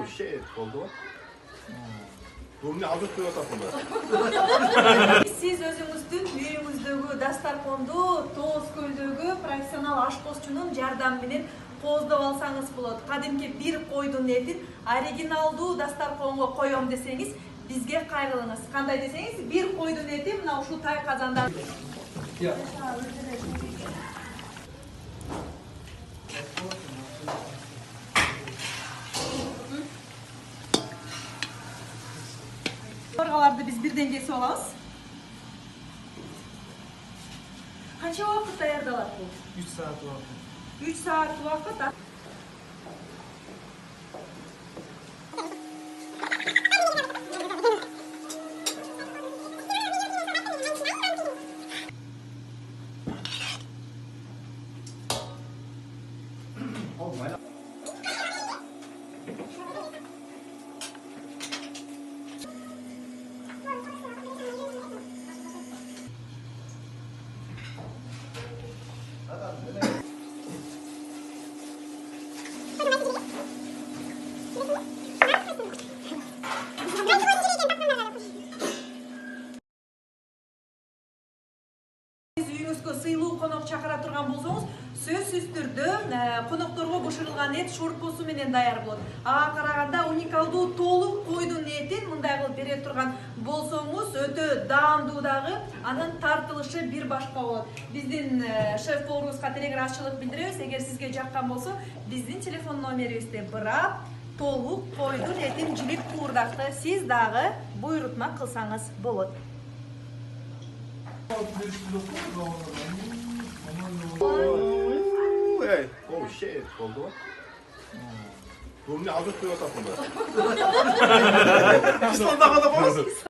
Oh shit, oldu. Bu ne azıcık koyuyorsun Siz özünüzdün үйүңүздөгү дастарконду тоз көлдөгү профессионал ашкозчунун жардамы менен кооздоп алсаңыз болот. Кадимки бир койдун этин оригиналдуу дастарконго коем десеңиз, бизге кайрылыңыз. Кандай десеңиз, бир койдун эти мына ушул тай казанда. Кабыргаларды биз бирден кесип алабыз. Канча убакыт даярдалат бул? 3 saat vaqt. 3 saat убакыт. Үйүңүзгө сыйлуу конок чакыра турган болсоңуз, сөзсүз түрдө конокторго бышырылган эт шорпосу менен даяр болот. Ага караганда уникалдуу толук койдун этин мындай кылып бере турган болсоңуз, өтө даамдуу дагы, анын тартылышы бир башка болот. Биздин шеф-поварыбызга телекер ачылык билдиребиз. Эгер сизге жаккан болсо, биздин телефон номерибизде бирап толук койдун этин жилик куурдакты сиз дагы буйрутма кылсаңыз болот. Hey, oh shit, oldu. Bu ne azıcık koyuyorsun Sonuna kadar